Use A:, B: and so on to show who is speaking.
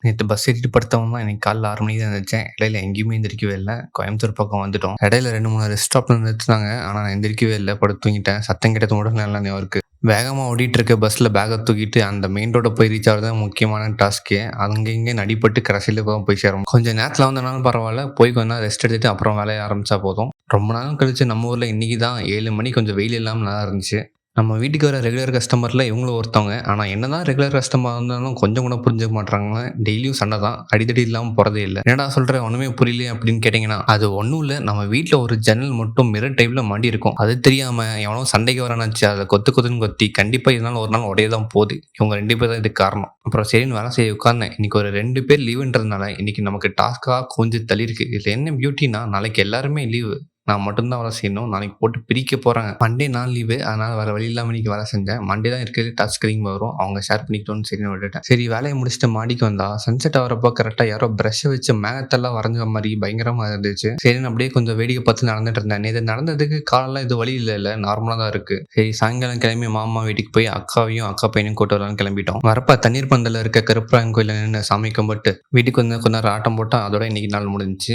A: நேத்து பஸ் ஏறிட்டு படுத்தவன் தான் இன்னைக்கு காலைல 6 மணிக்கு தான் எந்திரிச்சேன். இடையில எங்கேயுமே எந்திரிக்கவே இல்ல. கோயம்புத்தூர் பக்கம் வந்துட்டோம். இடையில 2, 3 ரெஸ்ட் ஸ்டாப்ல நிறுத்துனாங்க. ஆனா நான் எந்திரிக்கவே இல்ல. படுத்து தூங்கிட்டேன். சத்தம் கேட்டது கூட நல்லா ஞாபகம் இருக்கு. வேகமா ஓடிட்டு இருக்க பஸ்ல பேக்க தூக்கிட்டு அந்த மெயின் ரோட போய் ரீச் ஆகுறது தான் முக்கியமான டாஸ்க்கே. அங்க இங்கன்னு அடிபட்டு கடைசியில போய் சேரும். கொஞ்சம் நேரத்துல வந்தனாலும் பரவால்ல. போய் கொஞ்ச நேரம் ரெஸ்ட் எடுத்துட்டு அப்புறம் வேலைய ஆரம்பிச்சா போதும். ரொம்ப நாள் கழிச்சு நம்ம ஊர்ல இன்னைக்கு தான் 7 மணி கொஞ்சம் வெயில் இல்லாம நல்லா இருந்துச்சு. நம்ம வீட்டுக்கு வர ரெகுலர் கஸ்டமர்ல இவங்களும் ஒருத்தவங்க. ஆனா என்னதான் ரெகுலர் கஸ்டமரா இருந்தாலும் கொஞ்சம் கூட புரிஞ்சுக்க மாட்றாங்க. டெய்லியும் சண்டை தான். அடிதடி இல்லாம போறதே இல்ல. "என்னடா சொல்ற? ஒண்ணுமே புரியலையே" அப்படின்னு கேட்டீங்கன்னா, அது ஒண்ணும் இல்ல. நம்ம வீட்ல ஒரு ஜன்னல் மட்டும் மிரர் டைப்ல மாட்டி இருக்கும். அது தெரியாம எவனோ சண்டைக்கு வரானாச்சு அத கொத்து கொத்துன்னு கொத்தி கண்டிப்பா இதனால ஒரு நாள் உடைய தான் போகுது. இவங்க 2 பேர் தான் இதுக்கு காரணம். அப்புறம் சரின்னு வேலை செய்ய உட்கார்ந்தேன். இன்னைக்கு ஒரு 2 பேர் லீவுன்றதுனால இன்னைக்கு நமக்கு டாஸ்க்கா கொஞ்சம் தள்ளியிருக்கு. இதுல என்ன பியூட்டின்னா நாளைக்கு எல்லாருமே லீவு. நான் மட்டும் தான் வேலை செய்யணும். நாளைக்கு போட்டு பிரிக்க போறாங்க. மண்டே நான் லீவு. அதனால வேற வழி இல்லாம இன்னைக்கு வேலை செஞ்சேன். மண்டே தான் இருக்கிறதுலே டாஸ்க் அதிகமா வரும். அவங்க ஷேர் பண்ணிக்கிட்டோம்னு சரின்னு விட்டுட்டேன். சரி வேலைய முடிச்சுட்டு மாடிக்கு வந்தா, சன்செட் ஆவறப்போ கரெக்ட்டா யாரோ பிரஷ்ஷ வச்சு மேகத்தெல்லாம் வரைஞ்ச மாரி பயங்கரமா இருந்துச்சு. சரின்னு அப்படியே கொஞ்சம் வேடிக்கை பார்த்து நடந்துட்டு இருந்தேன். நேத்து நடந்ததுக்கு காலெல்லாம் எதுவும் வலி இல்லல்ல. நார்மலா தான் இருக்கு. சரி சாயங்காலம் கிளம்பி மாமா வீட்டுக்கு போய் அக்காவையும், அக்கா பையனையும் கூட்டு வரலான்னு கிளம்பிட்டோம். வரப்ப தண்ணீர் பந்தல்ல இருக்க கருப்பராயன் கோயில்ல நின்னு சாமி கும்பிட்டு, வீட்டுக்கு வந்து கொஞ்ச நேரம் ஆட்டம் போட்டா, அதோட இன்னைக்கு நாள் முடிஞ்சுச்சு.